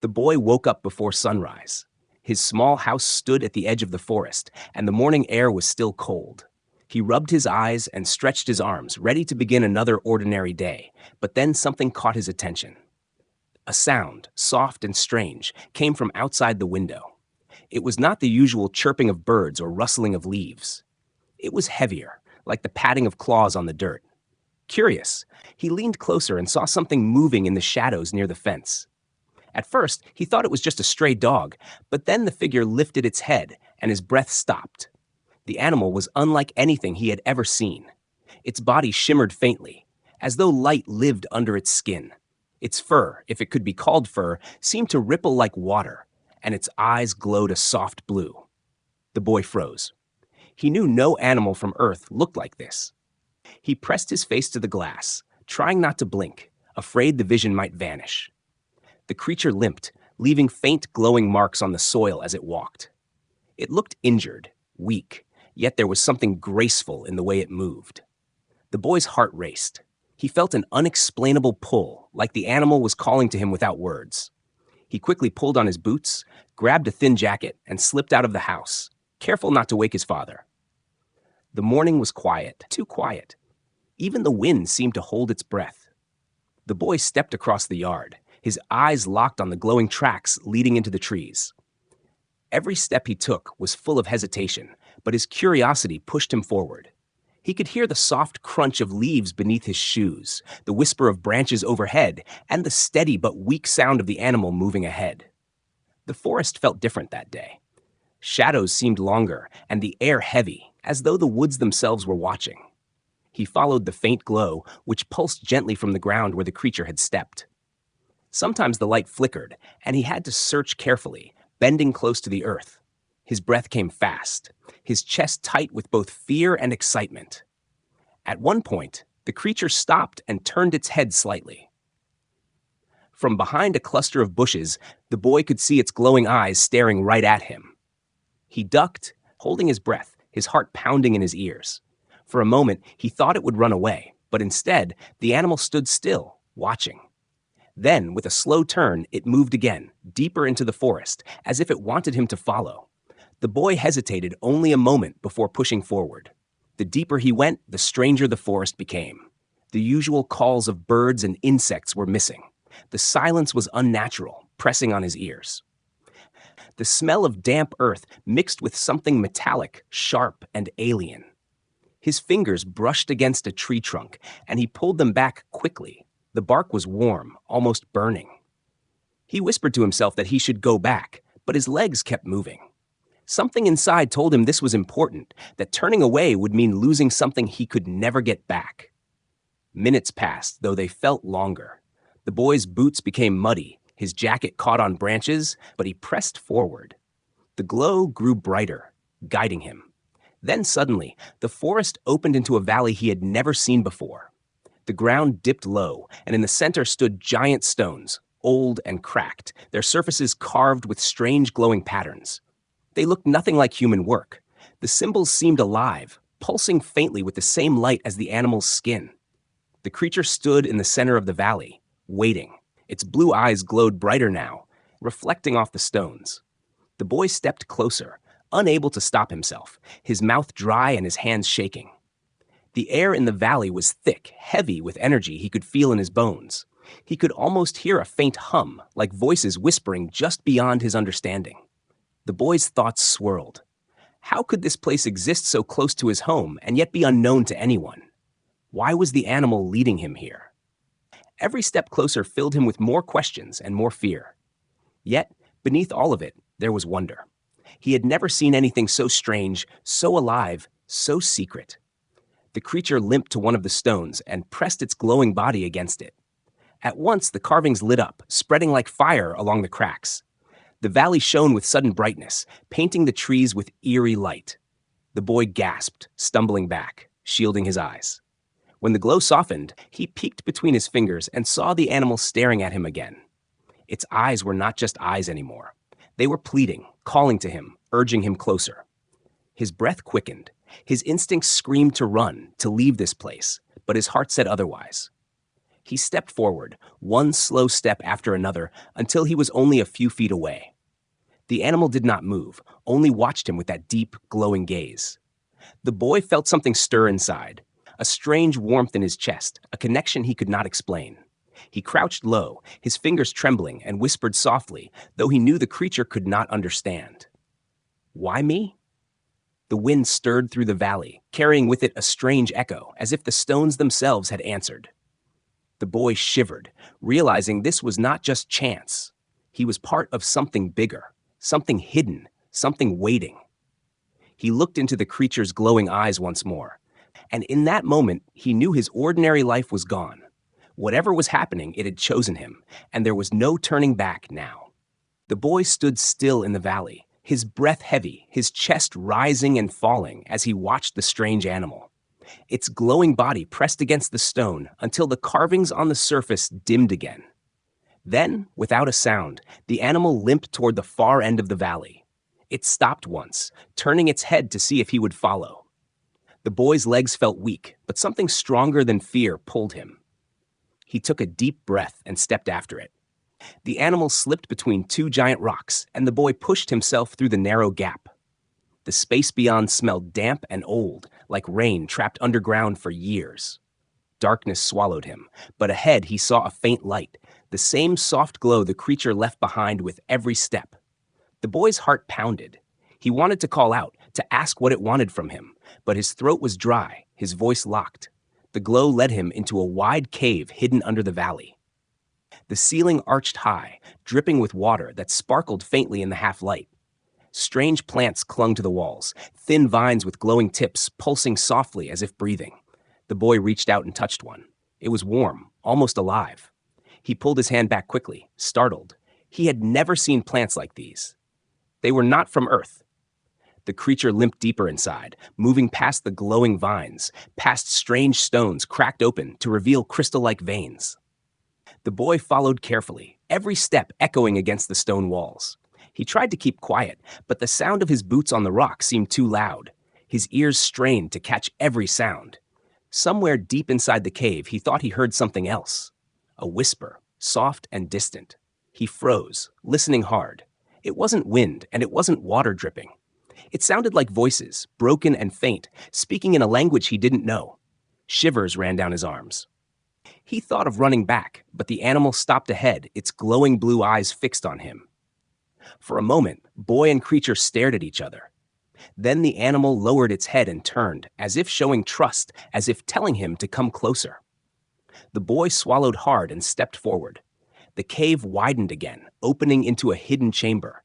The boy woke up before sunrise. His small house stood at the edge of the forest, and the morning air was still cold. He rubbed his eyes and stretched his arms, ready to begin another ordinary day, but then something caught his attention. A sound, soft and strange, came from outside the window. It was not the usual chirping of birds or rustling of leaves. It was heavier, like the padding of claws on the dirt. Curious, he leaned closer and saw something moving in the shadows near the fence. At first, he thought it was just a stray dog, but then the figure lifted its head and his breath stopped. The animal was unlike anything he had ever seen. Its body shimmered faintly, as though light lived under its skin. Its fur, if it could be called fur, seemed to ripple like water, and its eyes glowed a soft blue. The boy froze. He knew no animal from Earth looked like this. He pressed his face to the glass, trying not to blink, afraid the vision might vanish. The creature limped, leaving faint glowing marks on the soil as it walked. It looked injured, weak, yet there was something graceful in the way it moved. The boy's heart raced. He felt an unexplainable pull, like the animal was calling to him without words. He quickly pulled on his boots, grabbed a thin jacket, and slipped out of the house, careful not to wake his father. The morning was quiet, too quiet. Even the wind seemed to hold its breath. The boy stepped across the yard, his eyes locked on the glowing tracks leading into the trees. Every step he took was full of hesitation, but his curiosity pushed him forward. He could hear the soft crunch of leaves beneath his shoes, the whisper of branches overhead, and the steady but weak sound of the animal moving ahead. The forest felt different that day. Shadows seemed longer, and the air heavy, as though the woods themselves were watching. He followed the faint glow, which pulsed gently from the ground where the creature had stepped. Sometimes the light flickered, and he had to search carefully, bending close to the earth. His breath came fast, his chest tight with both fear and excitement. At one point, the creature stopped and turned its head slightly. From behind a cluster of bushes, the boy could see its glowing eyes staring right at him. He ducked, holding his breath, his heart pounding in his ears. For a moment, he thought it would run away, but instead, the animal stood still, watching. Then, with a slow turn, it moved again, deeper into the forest, as if it wanted him to follow. The boy hesitated only a moment before pushing forward. The deeper he went, the stranger the forest became. The usual calls of birds and insects were missing. The silence was unnatural, pressing on his ears. The smell of damp earth mixed with something metallic, sharp, and alien. His fingers brushed against a tree trunk, and he pulled them back quickly. The bark was warm, almost burning. He whispered to himself that he should go back, but his legs kept moving. Something inside told him this was important, that turning away would mean losing something he could never get back. Minutes passed, though they felt longer. The boy's boots became muddy, his jacket caught on branches, but he pressed forward. The glow grew brighter, guiding him. Then suddenly, the forest opened into a valley he had never seen before. The ground dipped low, and in the center stood giant stones, old and cracked, their surfaces carved with strange glowing patterns. They looked nothing like human work. The symbols seemed alive, pulsing faintly with the same light as the animal's skin. The creature stood in the center of the valley, waiting. Its blue eyes glowed brighter now, reflecting off the stones. The boy stepped closer, unable to stop himself, his mouth dry and his hands shaking. The air in the valley was thick, heavy with energy he could feel in his bones. He could almost hear a faint hum, like voices whispering just beyond his understanding. The boy's thoughts swirled. How could this place exist so close to his home and yet be unknown to anyone? Why was the animal leading him here? Every step closer filled him with more questions and more fear. Yet, beneath all of it, there was wonder. He had never seen anything so strange, so alive, so secret. The creature limped to one of the stones and pressed its glowing body against it. At once, the carvings lit up, spreading like fire along the cracks. The valley shone with sudden brightness, painting the trees with eerie light. The boy gasped, stumbling back, shielding his eyes. When the glow softened, he peeked between his fingers and saw the animal staring at him again. Its eyes were not just eyes anymore. They were pleading, calling to him, urging him closer. His breath quickened. His instincts screamed to run, to leave this place, but his heart said otherwise. He stepped forward, one slow step after another, until he was only a few feet away. The animal did not move, only watched him with that deep, glowing gaze. The boy felt something stir inside, a strange warmth in his chest, a connection he could not explain. He crouched low, his fingers trembling, and whispered softly, though he knew the creature could not understand. "Why me?" The wind stirred through the valley, carrying with it a strange echo, as if the stones themselves had answered. The boy shivered, realizing this was not just chance. He was part of something bigger, something hidden, something waiting. He looked into the creature's glowing eyes once more, and in that moment he knew his ordinary life was gone. Whatever was happening, it had chosen him, and there was no turning back now. The boy stood still in the valley, his breath heavy, his chest rising and falling as he watched the strange animal. Its glowing body pressed against the stone until the carvings on the surface dimmed again. Then, without a sound, the animal limped toward the far end of the valley. It stopped once, turning its head to see if he would follow. The boy's legs felt weak, but something stronger than fear pulled him. He took a deep breath and stepped after it. The animal slipped between two giant rocks, and the boy pushed himself through the narrow gap. The space beyond smelled damp and old, like rain trapped underground for years. Darkness swallowed him, but ahead he saw a faint light, the same soft glow the creature left behind with every step. The boy's heart pounded. He wanted to call out, to ask what it wanted from him, but his throat was dry, his voice locked. The glow led him into a wide cave hidden under the valley. The ceiling arched high, dripping with water that sparkled faintly in the half-light. Strange plants clung to the walls, thin vines with glowing tips pulsing softly as if breathing. The boy reached out and touched one. It was warm, almost alive. He pulled his hand back quickly, startled. He had never seen plants like these. They were not from Earth. The creature limped deeper inside, moving past the glowing vines, past strange stones cracked open to reveal crystal-like veins. The boy followed carefully, every step echoing against the stone walls. He tried to keep quiet, but the sound of his boots on the rock seemed too loud. His ears strained to catch every sound. Somewhere deep inside the cave, he thought he heard something else. A whisper, soft and distant. He froze, listening hard. It wasn't wind, and it wasn't water dripping. It sounded like voices, broken and faint, speaking in a language he didn't know. Shivers ran down his arms. He thought of running back, but the animal stopped ahead, its glowing blue eyes fixed on him. For a moment, boy and creature stared at each other. Then the animal lowered its head and turned, as if showing trust, as if telling him to come closer. The boy swallowed hard and stepped forward. The cave widened again, opening into a hidden chamber.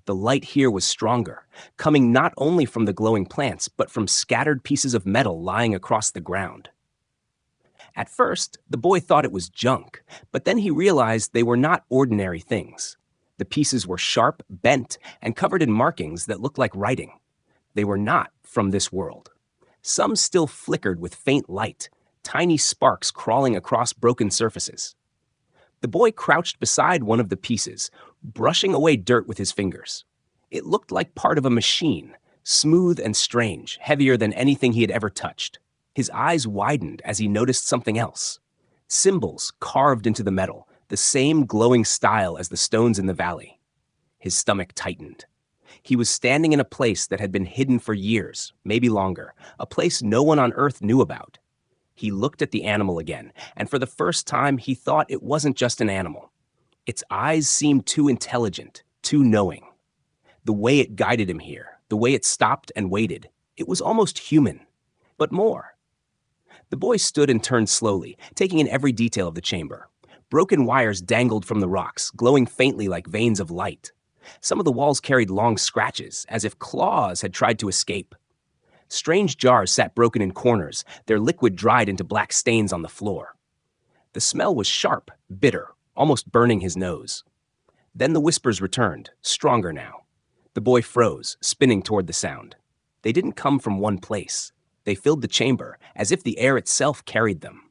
The light here was stronger, coming not only from the glowing plants, but from scattered pieces of metal lying across the ground. At first, the boy thought it was junk, but then he realized they were not ordinary things. The pieces were sharp, bent, and covered in markings that looked like writing. They were not from this world. Some still flickered with faint light, tiny sparks crawling across broken surfaces. The boy crouched beside one of the pieces, brushing away dirt with his fingers. It looked like part of a machine, smooth and strange, heavier than anything he had ever touched. His eyes widened as he noticed something else. Symbols carved into the metal, the same glowing style as the stones in the valley. His stomach tightened. He was standing in a place that had been hidden for years, maybe longer, a place no one on Earth knew about. He looked at the animal again, and for the first time he thought it wasn't just an animal. Its eyes seemed too intelligent, too knowing. The way it guided him here, the way it stopped and waited, it was almost human, but more. The boy stood and turned slowly, taking in every detail of the chamber. Broken wires dangled from the rocks, glowing faintly like veins of light. Some of the walls carried long scratches, as if claws had tried to escape. Strange jars sat broken in corners, their liquid dried into black stains on the floor. The smell was sharp, bitter, almost burning his nose. Then the whispers returned, stronger now. The boy froze, spinning toward the sound. They didn't come from one place. They filled the chamber, as if the air itself carried them.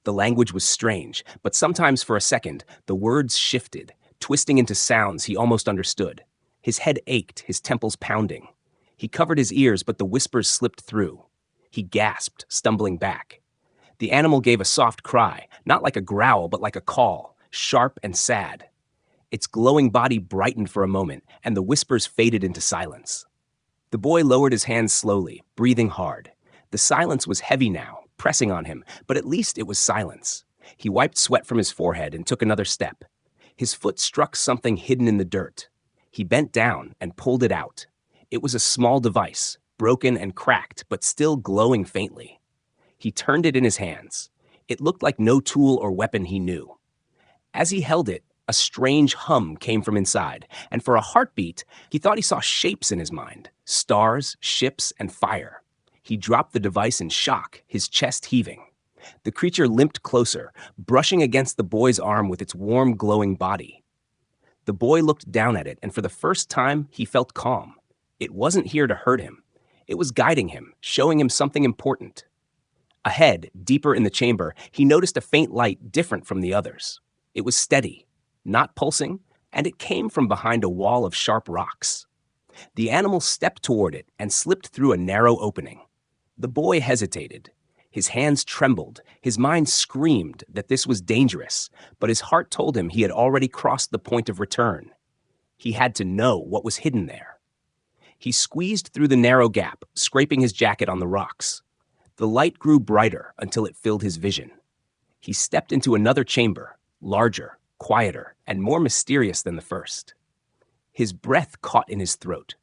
The language was strange, but sometimes for a second, the words shifted, twisting into sounds he almost understood. His head ached, his temples pounding. He covered his ears, but the whispers slipped through. He gasped, stumbling back. The animal gave a soft cry, not like a growl, but like a call, sharp and sad. Its glowing body brightened for a moment, and the whispers faded into silence. The boy lowered his hands slowly, breathing hard. The silence was heavy now, pressing on him, but at least it was silence. He wiped sweat from his forehead and took another step. His foot struck something hidden in the dirt. He bent down and pulled it out. It was a small device, broken and cracked, but still glowing faintly. He turned it in his hands. It looked like no tool or weapon he knew. As he held it, a strange hum came from inside, and for a heartbeat, he thought he saw shapes in his mind, stars, ships, and fire. He dropped the device in shock, his chest heaving. The creature limped closer, brushing against the boy's arm with its warm, glowing body. The boy looked down at it, and for the first time, he felt calm. It wasn't here to hurt him. It was guiding him, showing him something important. Ahead, deeper in the chamber, he noticed a faint light different from the others. It was steady, not pulsing, and it came from behind a wall of sharp rocks. The animal stepped toward it and slipped through a narrow opening. The boy hesitated. His hands trembled. His mind screamed that this was dangerous, but his heart told him he had already crossed the point of return. He had to know what was hidden there. He squeezed through the narrow gap, scraping his jacket on the rocks. The light grew brighter until it filled his vision. He stepped into another chamber, larger, quieter, and more mysterious than the first. His breath caught in his throat.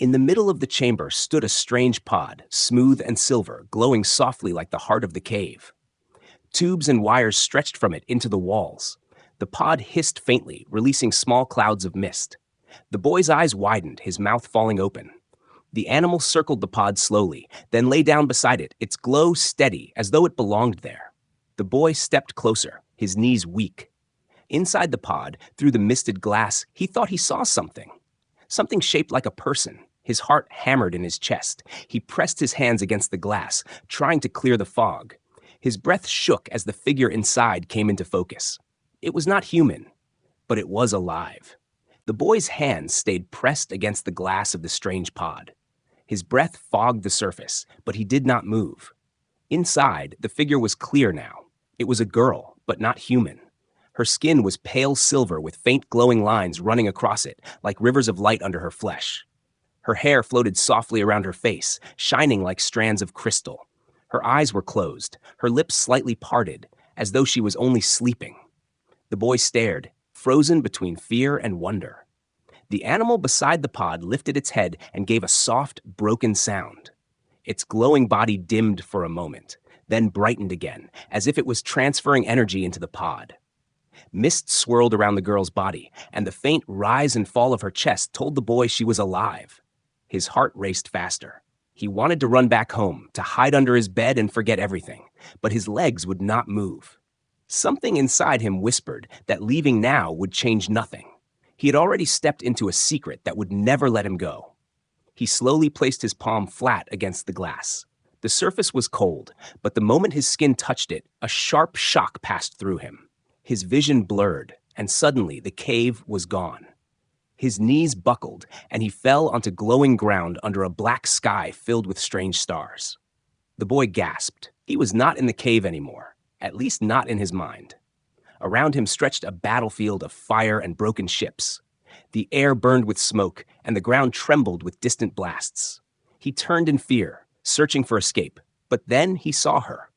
In the middle of the chamber stood a strange pod, smooth and silver, glowing softly like the heart of the cave. Tubes and wires stretched from it into the walls. The pod hissed faintly, releasing small clouds of mist. The boy's eyes widened, his mouth falling open. The animal circled the pod slowly, then lay down beside it, its glow steady, as though it belonged there. The boy stepped closer, his knees weak. Inside the pod, through the misted glass, he thought he saw something. Something shaped like a person. His heart hammered in his chest. He pressed his hands against the glass, trying to clear the fog. His breath shook as the figure inside came into focus. It was not human, but it was alive. The boy's hands stayed pressed against the glass of the strange pod. His breath fogged the surface, but he did not move. Inside, the figure was clear now. It was a girl, but not human. Her skin was pale silver with faint glowing lines running across it, like rivers of light under her flesh. Her hair floated softly around her face, shining like strands of crystal. Her eyes were closed, her lips slightly parted, as though she was only sleeping. The boy stared, frozen between fear and wonder. The animal beside the pod lifted its head and gave a soft, broken sound. Its glowing body dimmed for a moment, then brightened again, as if it was transferring energy into the pod. Mist swirled around the girl's body, and the faint rise and fall of her chest told the boy she was alive. His heart raced faster. He wanted to run back home, to hide under his bed and forget everything, but his legs would not move. Something inside him whispered that leaving now would change nothing. He had already stepped into a secret that would never let him go. He slowly placed his palm flat against the glass. The surface was cold, but the moment his skin touched it, a sharp shock passed through him. His vision blurred, and suddenly the cave was gone. His knees buckled, and he fell onto glowing ground under a black sky filled with strange stars. The boy gasped. He was not in the cave anymore, at least not in his mind. Around him stretched a battlefield of fire and broken ships. The air burned with smoke, and the ground trembled with distant blasts. He turned in fear, searching for escape, but then he saw her,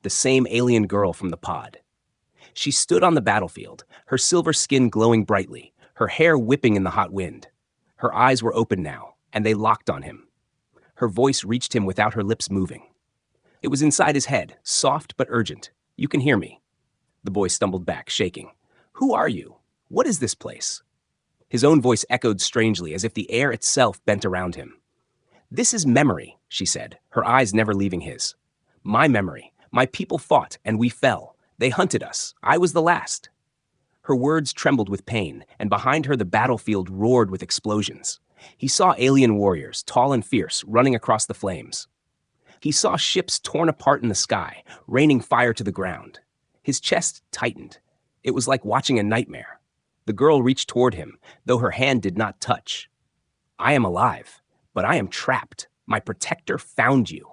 the same alien girl from the pod. She stood on the battlefield, her silver skin glowing brightly, her hair whipping in the hot wind. Her eyes were open now, and they locked on him. Her voice reached him without her lips moving. It was inside his head, soft but urgent. "You can hear me." The boy stumbled back, shaking. "Who are you? What is this place?" His own voice echoed strangely, as if the air itself bent around him. "This is memory," she said, her eyes never leaving his. "My memory. My people fought, and we fell. They hunted us. I was the last." Her words trembled with pain, and behind her the battlefield roared with explosions. He saw alien warriors, tall and fierce, running across the flames. He saw ships torn apart in the sky, raining fire to the ground. His chest tightened. It was like watching a nightmare. The girl reached toward him, though her hand did not touch. "I am alive, but I am trapped. My protector found you."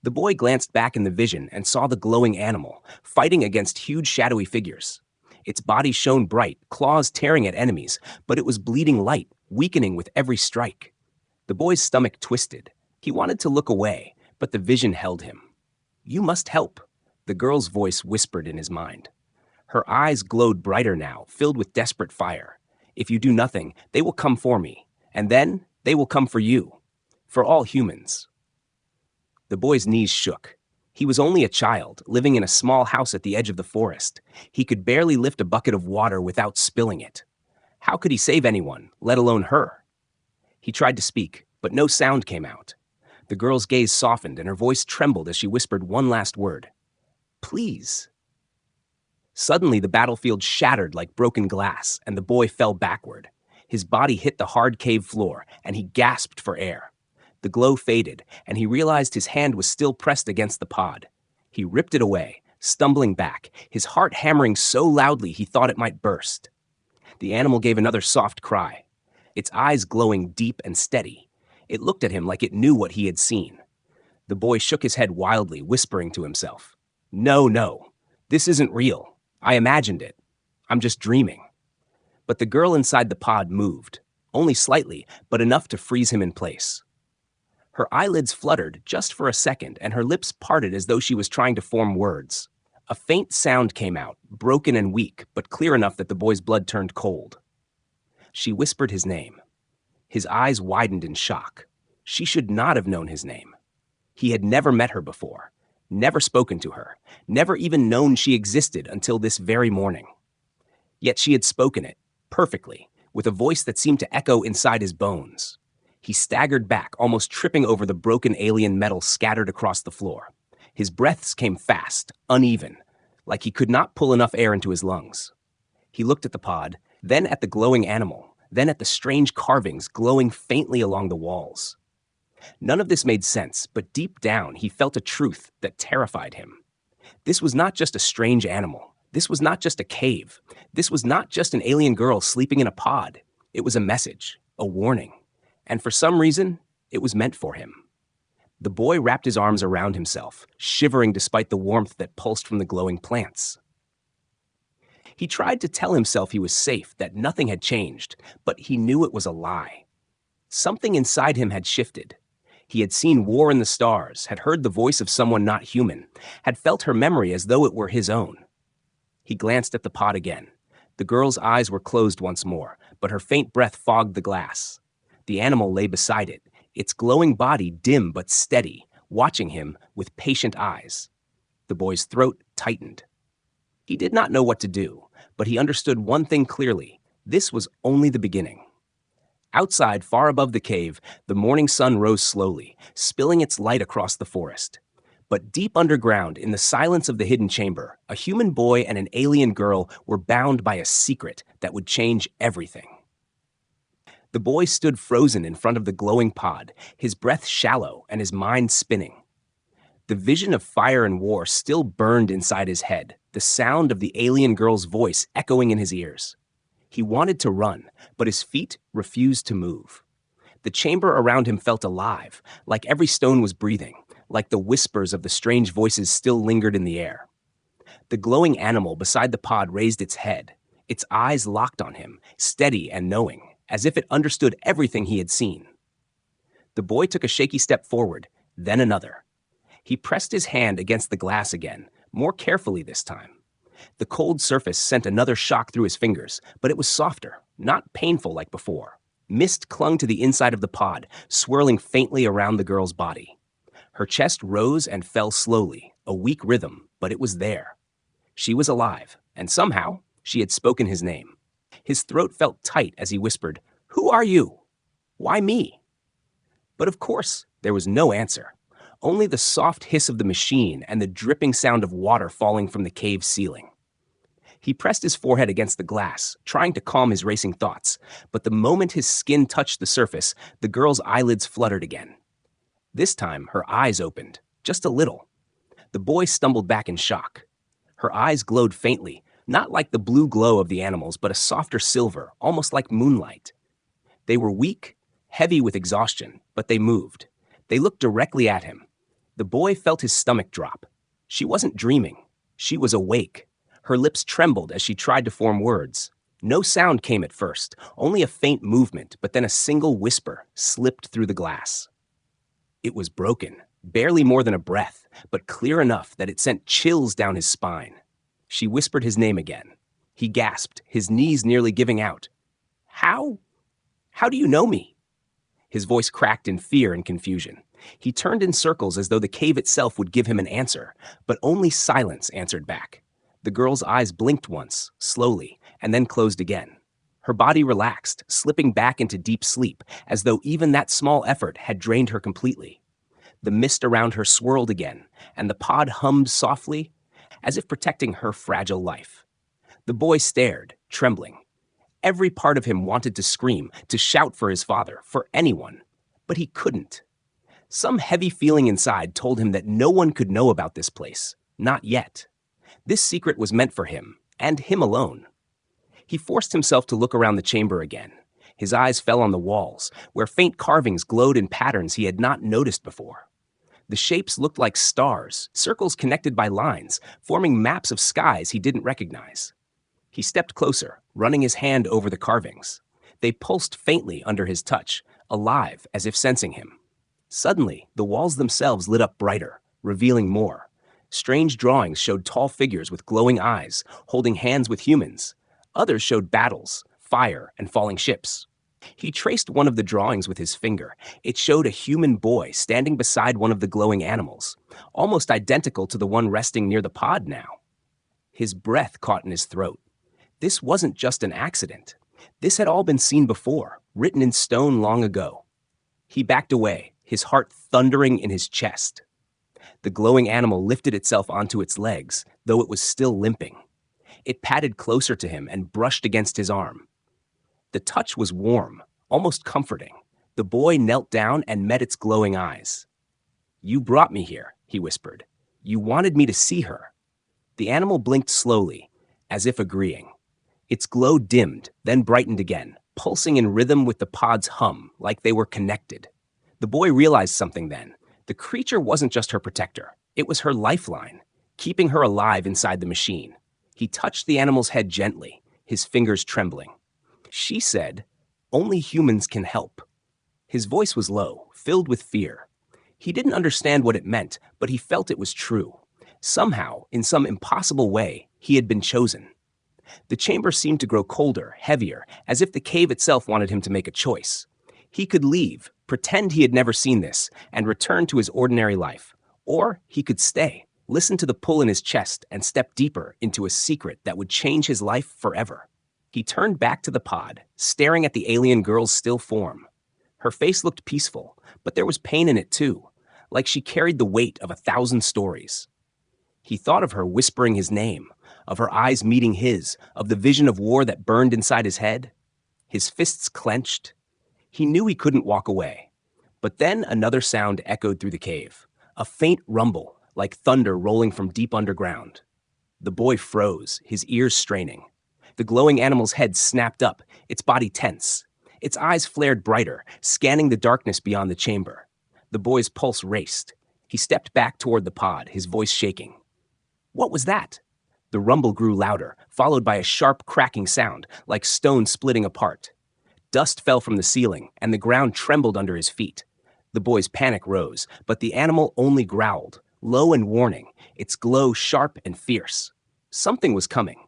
The boy glanced back in the vision and saw the glowing animal, fighting against huge shadowy figures. Its body shone bright, claws tearing at enemies, but it was bleeding light, weakening with every strike. The boy's stomach twisted. He wanted to look away, but the vision held him. "You must help," the girl's voice whispered in his mind. Her eyes glowed brighter now, filled with desperate fire. "If you do nothing, they will come for me, and then they will come for you, for all humans." The boy's knees shook. He was only a child, living in a small house at the edge of the forest. He could barely lift a bucket of water without spilling it. How could he save anyone, let alone her? He tried to speak, but no sound came out. The girl's gaze softened and her voice trembled as she whispered one last word. "Please." Suddenly, the battlefield shattered like broken glass, and the boy fell backward. His body hit the hard cave floor, and he gasped for air. The glow faded, and he realized his hand was still pressed against the pod. He ripped it away, stumbling back, his heart hammering so loudly he thought it might burst. The animal gave another soft cry, its eyes glowing deep and steady. It looked at him like it knew what he had seen. The boy shook his head wildly, whispering to himself, "No, no, this isn't real. I imagined it. I'm just dreaming." But the girl inside the pod moved, only slightly, but enough to freeze him in place. Her eyelids fluttered just for a second, and her lips parted as though she was trying to form words. A faint sound came out, broken and weak, but clear enough that the boy's blood turned cold. She whispered his name. His eyes widened in shock. She should not have known his name. He had never met her before, never spoken to her, never even known she existed until this very morning. Yet she had spoken it, perfectly, with a voice that seemed to echo inside his bones. He staggered back, almost tripping over the broken alien metal scattered across the floor. His breaths came fast, uneven, like he could not pull enough air into his lungs. He looked at the pod, then at the glowing animal, then at the strange carvings glowing faintly along the walls. None of this made sense, but deep down he felt a truth that terrified him. This was not just a strange animal. This was not just a cave. This was not just an alien girl sleeping in a pod. It was a message, a warning. And for some reason, it was meant for him. The boy wrapped his arms around himself, shivering despite the warmth that pulsed from the glowing plants. He tried to tell himself he was safe, that nothing had changed, but he knew it was a lie. Something inside him had shifted. He had seen War in the Stars, had heard the voice of someone not human, had felt her memory as though it were his own. He glanced at the pod again. The girl's eyes were closed once more, but her faint breath fogged the glass. The animal lay beside it, its glowing body dim but steady, watching him with patient eyes. The boy's throat tightened. He did not know what to do, but he understood one thing clearly. This was only the beginning. Outside, far above the cave, the morning sun rose slowly, spilling its light across the forest. But deep underground, in the silence of the hidden chamber, a human boy and an alien girl were bound by a secret that would change everything. The boy stood frozen in front of the glowing pod, his breath shallow and his mind spinning. The vision of fire and war still burned inside his head, the sound of the alien girl's voice echoing in his ears. He wanted to run, but his feet refused to move. The chamber around him felt alive, like every stone was breathing, like the whispers of the strange voices still lingered in the air. The glowing animal beside the pod raised its head, its eyes locked on him, steady and knowing, as if it understood everything he had seen. The boy took a shaky step forward, then another. He pressed his hand against the glass again, more carefully this time. The cold surface sent another shock through his fingers, but it was softer, not painful like before. Mist clung to the inside of the pod, swirling faintly around the girl's body. Her chest rose and fell slowly, a weak rhythm, but it was there. She was alive, and somehow she had spoken his name. His throat felt tight as he whispered, "Who are you? Why me?" But of course, there was no answer. Only the soft hiss of the machine and the dripping sound of water falling from the cave ceiling. He pressed his forehead against the glass, trying to calm his racing thoughts, but the moment his skin touched the surface, the girl's eyelids fluttered again. This time, her eyes opened, just a little. The boy stumbled back in shock. Her eyes glowed faintly, not like the blue glow of the animals, but a softer silver, almost like moonlight. They were weak, heavy with exhaustion, but they moved. They looked directly at him. The boy felt his stomach drop. She wasn't dreaming. She was awake. Her lips trembled as she tried to form words. No sound came at first, only a faint movement, but then a single whisper slipped through the glass. It was broken, barely more than a breath, but clear enough that it sent chills down his spine. She whispered his name again. He gasped, his knees nearly giving out. How? How do you know me? His voice cracked in fear and confusion. He turned in circles as though the cave itself would give him an answer, but only silence answered back. The girl's eyes blinked once, slowly, and then closed again. Her body relaxed, slipping back into deep sleep, as though even that small effort had drained her completely. The mist around her swirled again, and the pod hummed softly, as if protecting her fragile life. The boy stared, trembling. Every part of him wanted to scream, to shout for his father, for anyone, but he couldn't. Some heavy feeling inside told him that no one could know about this place, not yet. This secret was meant for him, and him alone. He forced himself to look around the chamber again. His eyes fell on the walls, where faint carvings glowed in patterns he had not noticed before. The shapes looked like stars, circles connected by lines, forming maps of skies he didn't recognize. He stepped closer, running his hand over the carvings. They pulsed faintly under his touch, alive as if sensing him. Suddenly, the walls themselves lit up brighter, revealing more. Strange drawings showed tall figures with glowing eyes, holding hands with humans. Others showed battles, fire, and falling ships. He traced one of the drawings with his finger. It showed a human boy standing beside one of the glowing animals, almost identical to the one resting near the pod now. His breath caught in his throat. This wasn't just an accident. This had all been seen before, written in stone long ago. He backed away, his heart thundering in his chest. The glowing animal lifted itself onto its legs, though it was still limping. It padded closer to him and brushed against his arm. The touch was warm, almost comforting. The boy knelt down and met its glowing eyes. "You brought me here," he whispered. "You wanted me to see her." The animal blinked slowly, as if agreeing. Its glow dimmed, then brightened again, pulsing in rhythm with the pod's hum, like they were connected. The boy realized something then. The creature wasn't just her protector. It was her lifeline, keeping her alive inside the machine. He touched the animal's head gently, his fingers trembling. She said, "Only humans can help." His voice was low, filled with fear. He didn't understand what it meant, but he felt it was true. Somehow, in some impossible way, he had been chosen. The chamber seemed to grow colder, heavier, as if the cave itself wanted him to make a choice. He could leave, pretend he had never seen this, and return to his ordinary life. Or he could stay, listen to the pull in his chest, and step deeper into a secret that would change his life forever. He turned back to the pod, staring at the alien girl's still form. Her face looked peaceful, but there was pain in it too, like she carried the weight of 1,000 stories. He thought of her whispering his name, of her eyes meeting his, of the vision of war that burned inside his head. His fists clenched. He knew he couldn't walk away. But then another sound echoed through the cave, a faint rumble, like thunder rolling from deep underground. The boy froze, his ears straining. The glowing animal's head snapped up, its body tense. Its eyes flared brighter, scanning the darkness beyond the chamber. The boy's pulse raced. He stepped back toward the pod, his voice shaking. What was that? The rumble grew louder, followed by a sharp cracking sound, like stone splitting apart. Dust fell from the ceiling, and the ground trembled under his feet. The boy's panic rose, but the animal only growled, low and warning, its glow sharp and fierce. Something was coming.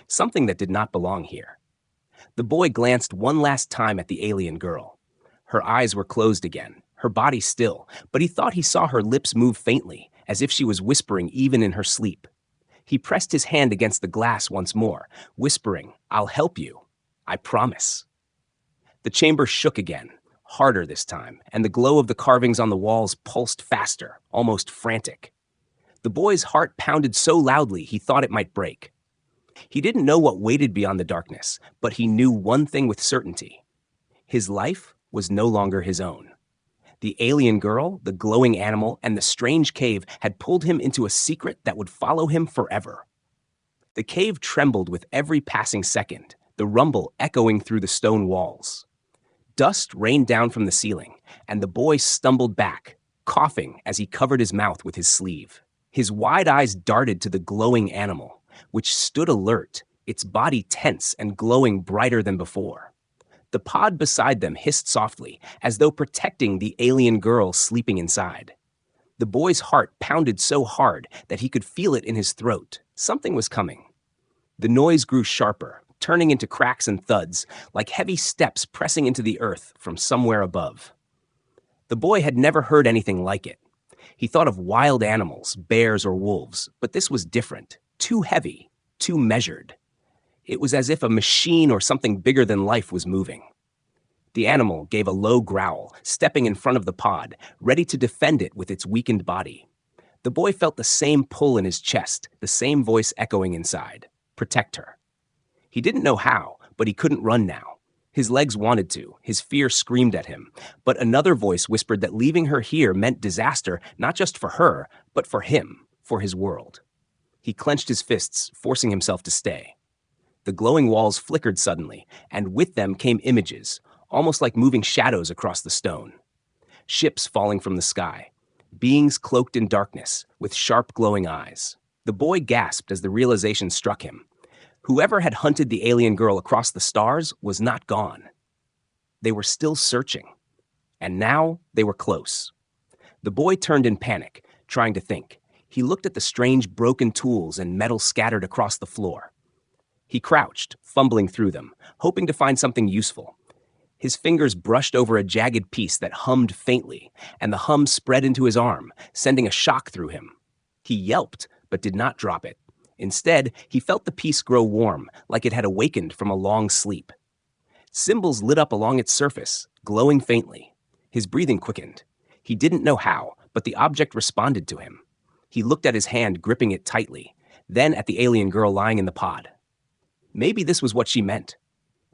Something that did not belong here. The boy glanced one last time at the alien girl. Her eyes were closed again, her body still, but he thought he saw her lips move faintly, as if she was whispering even in her sleep. He pressed his hand against the glass once more, whispering, "I'll help you. I promise." The chamber shook again, harder this time, and the glow of the carvings on the walls pulsed faster, almost frantic. The boy's heart pounded so loudly he thought it might break. He didn't know what waited beyond the darkness, but he knew one thing with certainty. His life was no longer his own. The alien girl, the glowing animal, and the strange cave had pulled him into a secret that would follow him forever. The cave trembled with every passing second, the rumble echoing through the stone walls. Dust rained down from the ceiling, and the boy stumbled back, coughing as he covered his mouth with his sleeve. His wide eyes darted to the glowing animal, which stood alert, its body tense and glowing brighter than before. The pod beside them hissed softly, as though protecting the alien girl sleeping inside. The boy's heart pounded so hard that he could feel it in his throat. Something was coming. The noise grew sharper, turning into cracks and thuds, like heavy steps pressing into the earth from somewhere above. The boy had never heard anything like it. He thought of wild animals, bears or wolves, but this was different, too heavy, too measured. It was as if a machine or something bigger than life was moving. The animal gave a low growl, stepping in front of the pod, ready to defend it with its weakened body. The boy felt the same pull in his chest, the same voice echoing inside. Protect her. He didn't know how, but he couldn't run now. His legs wanted to, his fear screamed at him, but another voice whispered that leaving her here meant disaster not just for her, but for him, for his world. He clenched his fists, forcing himself to stay. The glowing walls flickered suddenly, and with them came images, almost like moving shadows across the stone. Ships falling from the sky, beings cloaked in darkness, with sharp glowing eyes. The boy gasped as the realization struck him. Whoever had hunted the alien girl across the stars was not gone. They were still searching, and now they were close. The boy turned in panic, trying to think. He looked at the strange broken tools and metal scattered across the floor. He crouched, fumbling through them, hoping to find something useful. His fingers brushed over a jagged piece that hummed faintly, and the hum spread into his arm, sending a shock through him. He yelped, but did not drop it. Instead, he felt the piece grow warm, like it had awakened from a long sleep. Symbols lit up along its surface, glowing faintly. His breathing quickened. He didn't know how, but the object responded to him. He looked at his hand, gripping it tightly, then at the alien girl lying in the pod. Maybe this was what she meant.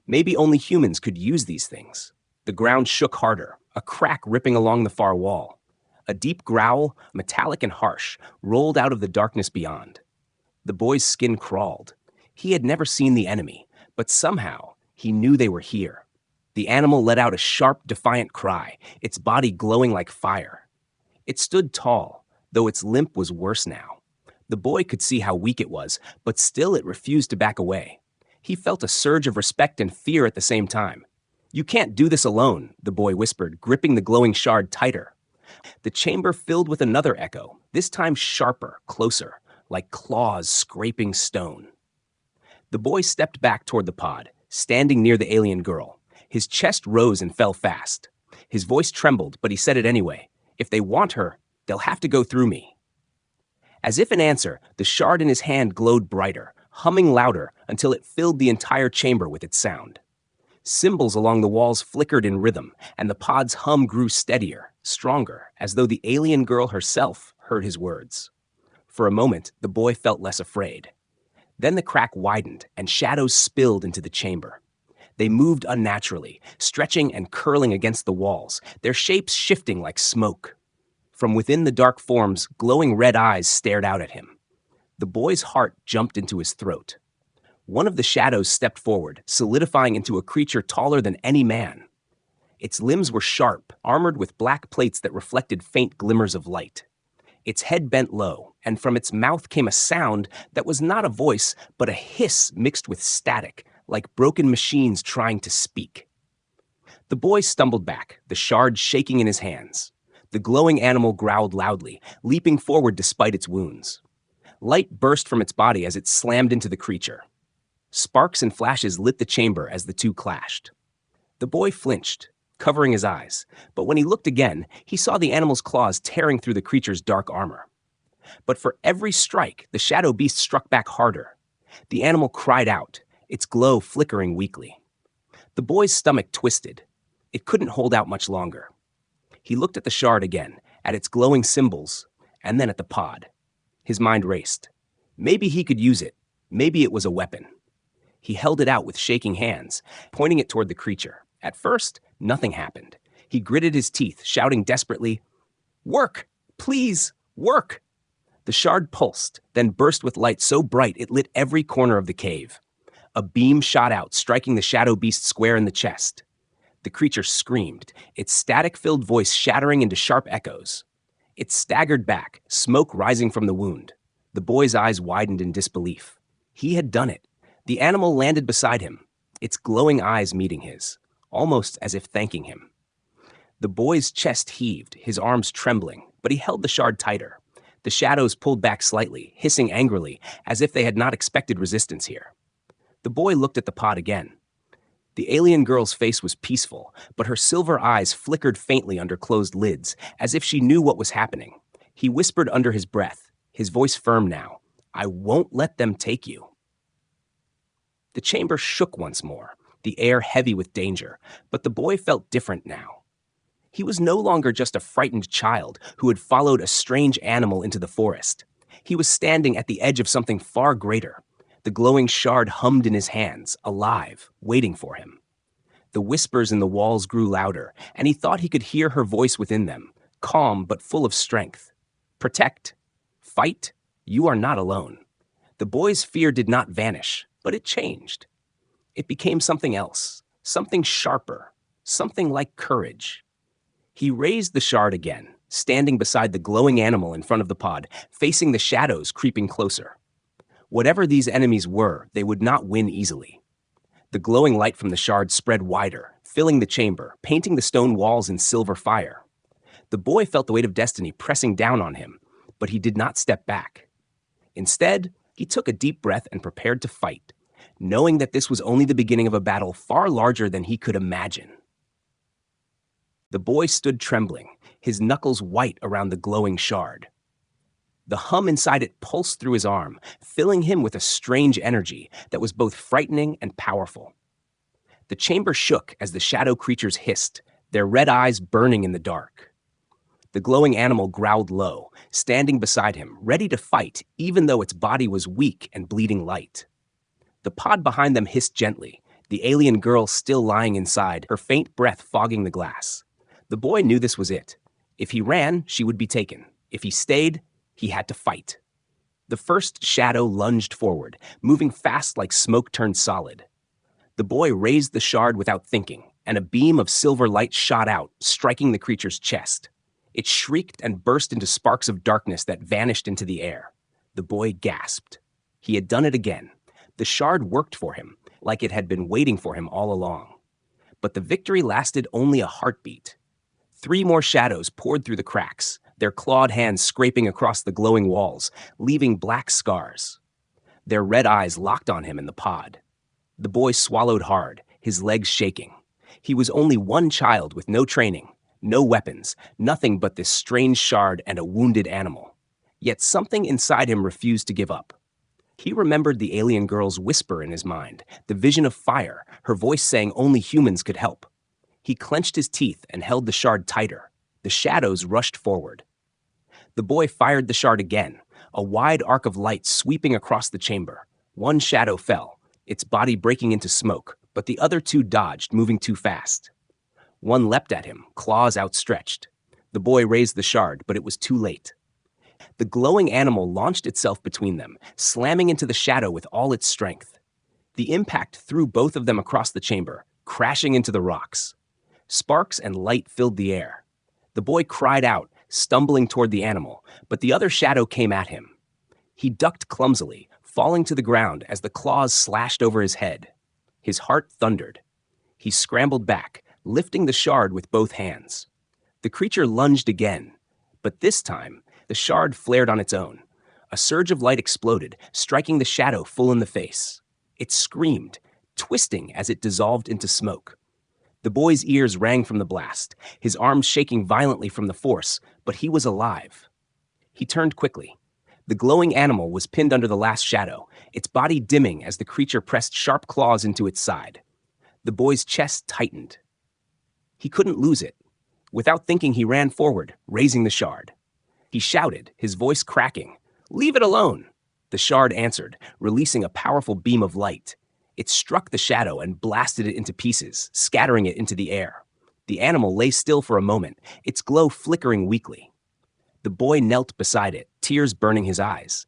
Maybe only humans could use these things. The ground shook harder, a crack ripping along the far wall. A deep growl, metallic and harsh, rolled out of the darkness beyond. The boy's skin crawled. He had never seen the enemy, but somehow he knew they were here. The animal let out a sharp, defiant cry, its body glowing like fire. It stood tall, though its limp was worse now. The boy could see how weak it was, but still it refused to back away. He felt a surge of respect and fear at the same time. "You can't do this alone," the boy whispered, gripping the glowing shard tighter. The chamber filled with another echo, this time sharper, closer, like claws scraping stone. The boy stepped back toward the pod, standing near the alien girl. His chest rose and fell fast. His voice trembled, but he said it anyway. "If they want her, they'll have to go through me." As if in answer, the shard in his hand glowed brighter, humming louder until it filled the entire chamber with its sound. Symbols along the walls flickered in rhythm, and the pod's hum grew steadier, stronger, as though the alien girl herself heard his words. For a moment, the boy felt less afraid. Then the crack widened, and shadows spilled into the chamber. They moved unnaturally, stretching and curling against the walls, their shapes shifting like smoke. From within the dark forms, glowing red eyes stared out at him. The boy's heart jumped into his throat. One of the shadows stepped forward, solidifying into a creature taller than any man. Its limbs were sharp, armored with black plates that reflected faint glimmers of light. Its head bent low, and from its mouth came a sound that was not a voice, but a hiss mixed with static, like broken machines trying to speak. The boy stumbled back, the shard shaking in his hands. The glowing animal growled loudly, leaping forward despite its wounds. Light burst from its body as it slammed into the creature. Sparks and flashes lit the chamber as the two clashed. The boy flinched, covering his eyes, but when he looked again, he saw the animal's claws tearing through the creature's dark armor. But for every strike, the shadow beast struck back harder. The animal cried out, its glow flickering weakly. The boy's stomach twisted. It couldn't hold out much longer. He looked at the shard again, at its glowing symbols, and then at the pod. His mind raced. Maybe he could use it. Maybe it was a weapon. He held it out with shaking hands, pointing it toward the creature. At first, nothing happened. He gritted his teeth, shouting desperately, "Work! Please, work!" The shard pulsed, then burst with light so bright it lit every corner of the cave. A beam shot out, striking the shadow beast square in the chest. The creature screamed, its static-filled voice shattering into sharp echoes. It staggered back, smoke rising from the wound. The boy's eyes widened in disbelief. He had done it. The animal landed beside him, its glowing eyes meeting his, almost as if thanking him. The boy's chest heaved, his arms trembling, but he held the shard tighter. The shadows pulled back slightly, hissing angrily, as if they had not expected resistance here. The boy looked at the pod again. The alien girl's face was peaceful, but her silver eyes flickered faintly under closed lids, as if she knew what was happening. He whispered under his breath, his voice firm now, "I won't let them take you." The chamber shook once more, the air heavy with danger, but the boy felt different now. He was no longer just a frightened child who had followed a strange animal into the forest. He was standing at the edge of something far greater. The glowing shard hummed in his hands, alive, waiting for him. The whispers in the walls grew louder, and he thought he could hear her voice within them, calm but full of strength. "Protect. Fight. You are not alone." The boy's fear did not vanish, but it changed. It became something else, something sharper, something like courage. He raised the shard again, standing beside the glowing animal in front of the pod, facing the shadows creeping closer. Whatever these enemies were, they would not win easily. The glowing light from the shard spread wider, filling the chamber, painting the stone walls in silver fire. The boy felt the weight of destiny pressing down on him, but he did not step back. Instead, he took a deep breath and prepared to fight, knowing that this was only the beginning of a battle far larger than he could imagine. The boy stood trembling, his knuckles white around the glowing shard. The hum inside it pulsed through his arm, filling him with a strange energy that was both frightening and powerful. The chamber shook as the shadow creatures hissed, their red eyes burning in the dark. The glowing animal growled low, standing beside him, ready to fight, even though its body was weak and bleeding light. The pod behind them hissed gently, the alien girl still lying inside, her faint breath fogging the glass. The boy knew this was it. If he ran, she would be taken. If he stayed, he had to fight. The first shadow lunged forward, moving fast like smoke turned solid. The boy raised the shard without thinking, and a beam of silver light shot out, striking the creature's chest. It shrieked and burst into sparks of darkness that vanished into the air. The boy gasped. He had done it again. The shard worked for him, like it had been waiting for him all along. But the victory lasted only a heartbeat. 3 more shadows poured through the cracks, their clawed hands scraping across the glowing walls, leaving black scars. Their red eyes locked on him in the pod. The boy swallowed hard, his legs shaking. He was only one child with no training, no weapons, nothing but this strange shard and a wounded animal. Yet something inside him refused to give up. He remembered the alien girl's whisper in his mind, the vision of fire, her voice saying only humans could help. He clenched his teeth and held the shard tighter. The shadows rushed forward. The boy fired the shard again, a wide arc of light sweeping across the chamber. One shadow fell, its body breaking into smoke, but the other 2 dodged, moving too fast. One leapt at him, claws outstretched. The boy raised the shard, but it was too late. The glowing animal launched itself between them, slamming into the shadow with all its strength. The impact threw both of them across the chamber, crashing into the rocks. Sparks and light filled the air. The boy cried out, stumbling toward the animal, but the other shadow came at him. He ducked clumsily, falling to the ground as the claws slashed over his head. His heart thundered. He scrambled back, lifting the shard with both hands. The creature lunged again, but this time, the shard flared on its own. A surge of light exploded, striking the shadow full in the face. It screamed, twisting as it dissolved into smoke. The boy's ears rang from the blast, his arms shaking violently from the force, but he was alive. He turned quickly. The glowing animal was pinned under the last shadow, its body dimming as the creature pressed sharp claws into its side. The boy's chest tightened. He couldn't lose it. Without thinking, he ran forward, raising the shard. He shouted, his voice cracking, "Leave it alone!" The shard answered, releasing a powerful beam of light. It struck the shadow and blasted it into pieces, scattering it into the air. The animal lay still for a moment, its glow flickering weakly. The boy knelt beside it, tears burning his eyes.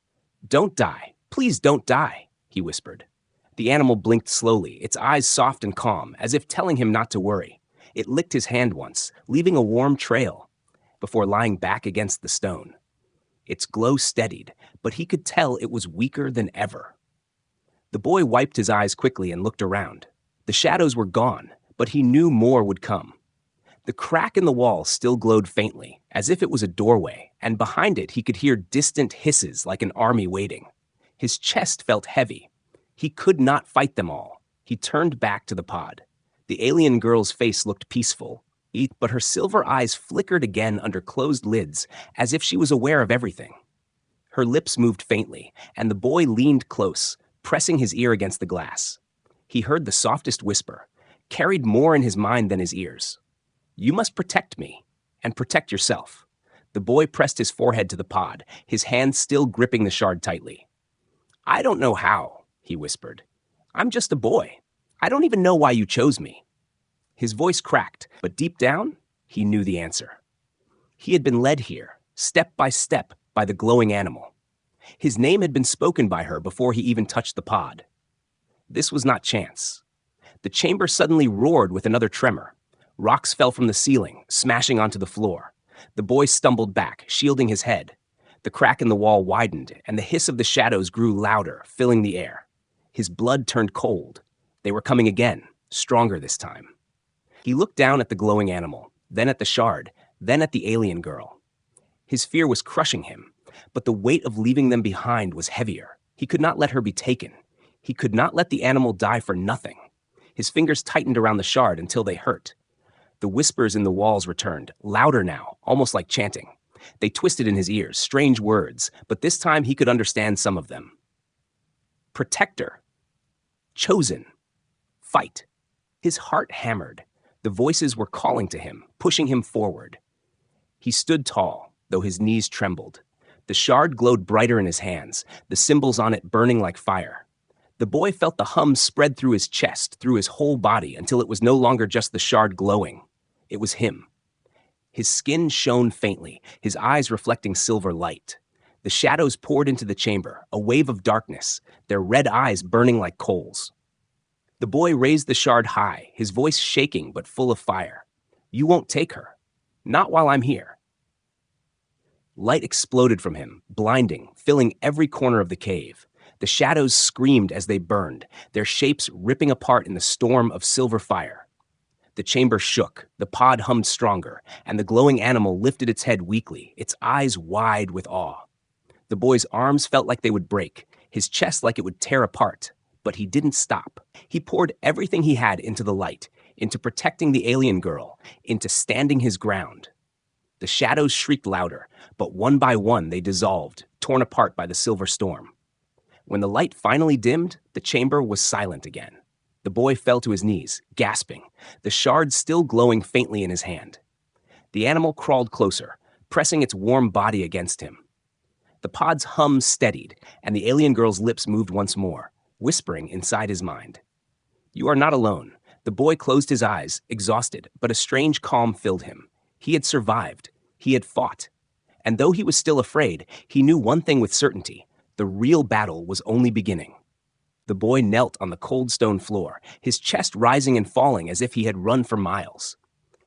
"Don't die. Please don't die," he whispered. The animal blinked slowly, its eyes soft and calm, as if telling him not to worry. It licked his hand once, leaving a warm trail. before lying back against the stone. Its glow steadied, but he could tell it was weaker than ever. The boy wiped his eyes quickly and looked around. The shadows were gone, but he knew more would come. The crack in the wall still glowed faintly, as if it was a doorway, and behind it he could hear distant hisses like an army waiting. His chest felt heavy. He could not fight them all. He turned back to the pod. The alien girl's face looked peaceful, but her silver eyes flickered again under closed lids, as if she was aware of everything. Her lips moved faintly, and the boy leaned close, pressing his ear against the glass. He heard the softest whisper, carried more in his mind than his ears. "You must protect me, and protect yourself." The boy pressed his forehead to the pod, his hand still gripping the shard tightly. "I don't know how," he whispered. "I'm just a boy. I don't even know why you chose me." His voice cracked, but deep down, he knew the answer. He had been led here, step by step, by the glowing animal. His name had been spoken by her before he even touched the pod. This was not chance. The chamber suddenly roared with another tremor. Rocks fell from the ceiling, smashing onto the floor. The boy stumbled back, shielding his head. The crack in the wall widened, and the hiss of the shadows grew louder, filling the air. His blood turned cold. They were coming again, stronger this time. He looked down at the glowing animal, then at the shard, then at the alien girl. His fear was crushing him, but the weight of leaving them behind was heavier. He could not let her be taken. He could not let the animal die for nothing. His fingers tightened around the shard until they hurt. The whispers in the walls returned, louder now, almost like chanting. They twisted in his ears, strange words, but this time he could understand some of them. Protector. Chosen. Fight. His heart hammered. The voices were calling to him, pushing him forward. He stood tall, though his knees trembled. The shard glowed brighter in his hands, the symbols on it burning like fire. The boy felt the hum spread through his chest, through his whole body, until it was no longer just the shard glowing. It was him. His skin shone faintly, his eyes reflecting silver light. The shadows poured into the chamber, a wave of darkness, their red eyes burning like coals. The boy raised the shard high, his voice shaking but full of fire. "You won't take her. Not while I'm here." Light exploded from him, blinding, filling every corner of the cave. The shadows screamed as they burned, their shapes ripping apart in the storm of silver fire. The chamber shook, the pod hummed stronger, and the glowing animal lifted its head weakly, its eyes wide with awe. The boy's arms felt like they would break, his chest like it would tear apart. But he didn't stop. He poured everything he had into the light, into protecting the alien girl, into standing his ground. The shadows shrieked louder, but one by one they dissolved, torn apart by the silver storm. When the light finally dimmed, the chamber was silent again. The boy fell to his knees, gasping, the shard still glowing faintly in his hand. The animal crawled closer, pressing its warm body against him. The pod's hum steadied, and the alien girl's lips moved once more, whispering inside his mind. "You are not alone." The boy closed his eyes, exhausted, but a strange calm filled him. He had survived. He had fought. And though he was still afraid, he knew one thing with certainty. The real battle was only beginning. The boy knelt on the cold stone floor, his chest rising and falling as if he had run for miles.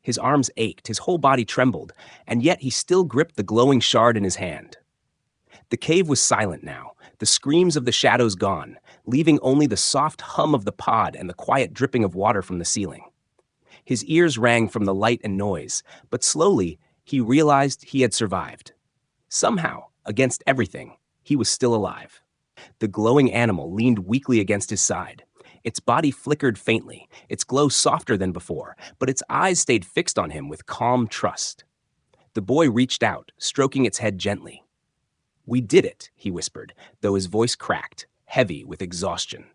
His arms ached, his whole body trembled, and yet he still gripped the glowing shard in his hand. The cave was silent now, the screams of the shadows gone, leaving only the soft hum of the pod and the quiet dripping of water from the ceiling. His ears rang from the light and noise, but slowly he realized he had survived. Somehow, against everything, he was still alive. The glowing animal leaned weakly against his side. Its body flickered faintly, its glow softer than before, but its eyes stayed fixed on him with calm trust. The boy reached out, stroking its head gently. "We did it," he whispered, though his voice cracked, heavy with exhaustion.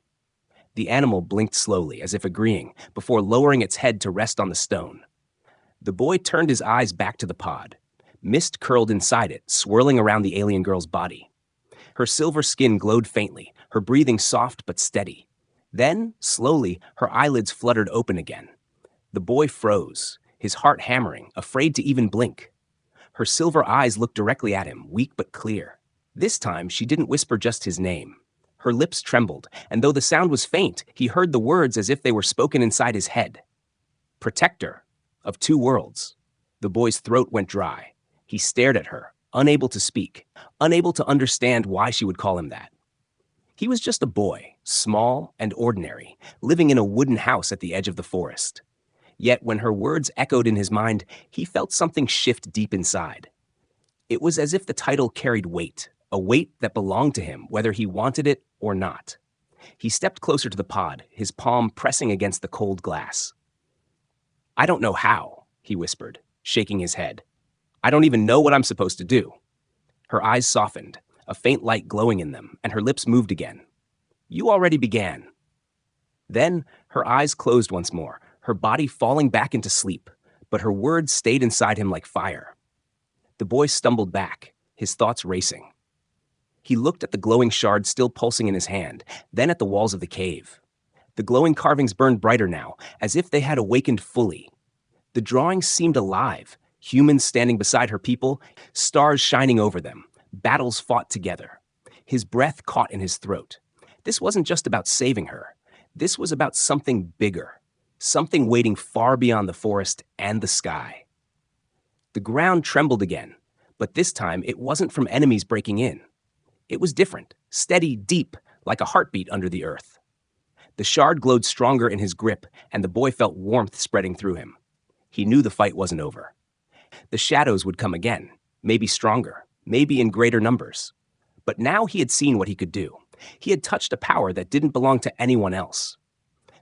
The animal blinked slowly, as if agreeing, before lowering its head to rest on the stone. The boy turned his eyes back to the pod. Mist curled inside it, swirling around the alien girl's body. Her silver skin glowed faintly, her breathing soft but steady. Then, slowly, her eyelids fluttered open again. The boy froze, his heart hammering, afraid to even blink. Her silver eyes looked directly at him, weak but clear. This time, she didn't whisper just his name. Her lips trembled, and though the sound was faint, he heard the words as if they were spoken inside his head. "Protector of two worlds." The boy's throat went dry. He stared at her, unable to speak, unable to understand why she would call him that. He was just a boy, small and ordinary, living in a wooden house at the edge of the forest. Yet when her words echoed in his mind, he felt something shift deep inside. It was as if the title carried weight, a weight that belonged to him, whether he wanted it or not. He stepped closer to the pod, his palm pressing against the cold glass. "I don't know how," he whispered, shaking his head. "I don't even know what I'm supposed to do." Her eyes softened, a faint light glowing in them, and her lips moved again. "You already began." Then her eyes closed once more, her body falling back into sleep, but her words stayed inside him like fire. The boy stumbled back, his thoughts racing. He looked at the glowing shard still pulsing in his hand, then at the walls of the cave. The glowing carvings burned brighter now, as if they had awakened fully. The drawings seemed alive, humans standing beside her people, stars shining over them, battles fought together. His breath caught in his throat. This wasn't just about saving her. This was about something bigger, something waiting far beyond the forest and the sky. The ground trembled again, but this time it wasn't from enemies breaking in. It was different, steady, deep, like a heartbeat under the earth. The shard glowed stronger in his grip, and the boy felt warmth spreading through him. He knew the fight wasn't over. The shadows would come again, maybe stronger, maybe in greater numbers. But now he had seen what he could do. He had touched a power that didn't belong to anyone else.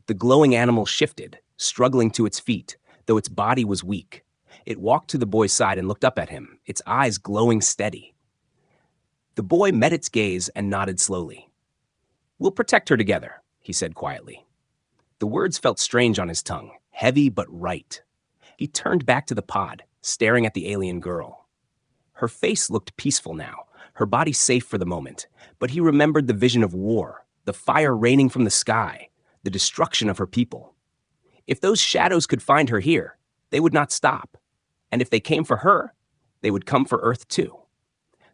The glowing animal shifted, struggling to its feet, though its body was weak. It walked to the boy's side and looked up at him, its eyes glowing steady. The boy met its gaze and nodded slowly. "We'll protect her together," he said quietly. The words felt strange on his tongue, heavy but right. He turned back to the pod, staring at the alien girl. Her face looked peaceful now, her body safe for the moment, but he remembered the vision of war, the fire raining from the sky, the destruction of her people. If those shadows could find her here, they would not stop. And if they came for her, they would come for Earth too.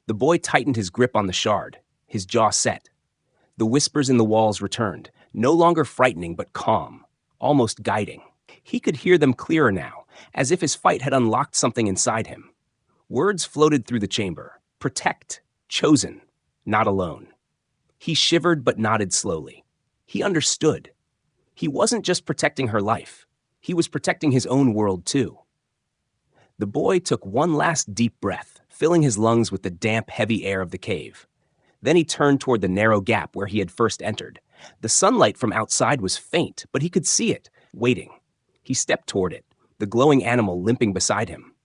The boy tightened his grip on the shard, his jaw set. The whispers in the walls returned, no longer frightening but calm, almost guiding. He could hear them clearer now, as if his fight had unlocked something inside him. Words floated through the chamber. Protect, chosen, not alone. He shivered but nodded slowly. He understood. He wasn't just protecting her life. He was protecting his own world too. The boy took one last deep breath, filling his lungs with the damp, heavy air of the cave. Then he turned toward the narrow gap where he had first entered. The sunlight from outside was faint, but he could see it, waiting. He stepped toward it, the glowing animal limping beside him.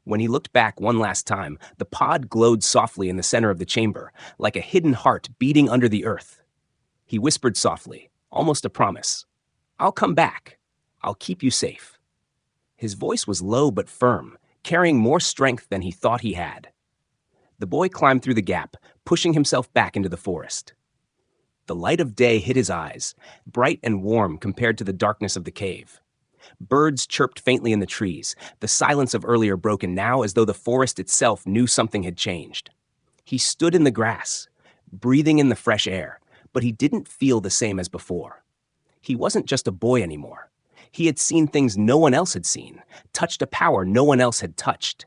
When he looked back one last time, the pod glowed softly in the center of the chamber, like a hidden heart beating under the earth. He whispered softly, almost a promise. "I'll come back. I'll keep you safe." His voice was low but firm, carrying more strength than he thought he had. The boy climbed through the gap, pushing himself back into the forest. The light of day hit his eyes, bright and warm compared to the darkness of the cave. Birds chirped faintly in the trees, the silence of earlier broken now as though the forest itself knew something had changed. He stood in the grass, breathing in the fresh air, but he didn't feel the same as before. He wasn't just a boy anymore. He had seen things no one else had seen, touched a power no one else had touched.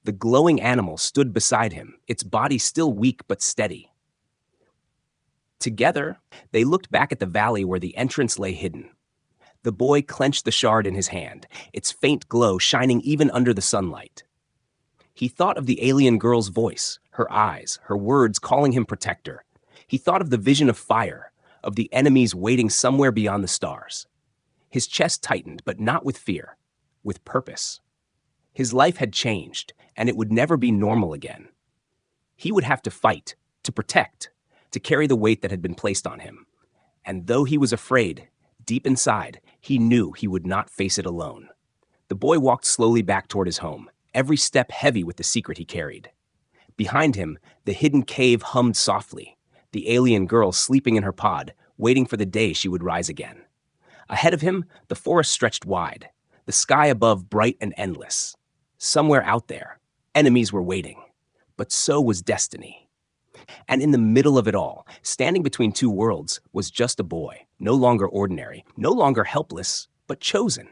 The glowing animal stood beside him, its body still weak but steady. Together, they looked back at the valley where the entrance lay hidden. The boy clenched the shard in his hand, its faint glow shining even under the sunlight. He thought of the alien girl's voice, her eyes, her words calling him protector. He thought of the vision of fire, of the enemies waiting somewhere beyond the stars. His chest tightened, but not with fear, with purpose. His life had changed, and it would never be normal again. He would have to fight, to protect, to carry the weight that had been placed on him. And though he was afraid, deep inside, he knew he would not face it alone. The boy walked slowly back toward his home, every step heavy with the secret he carried. Behind him, the hidden cave hummed softly, the alien girl sleeping in her pod, waiting for the day she would rise again. Ahead of him, the forest stretched wide, the sky above bright and endless. Somewhere out there, enemies were waiting, but so was destiny. And in the middle of it all, standing between two worlds, was just a boy, no longer ordinary, no longer helpless, but chosen.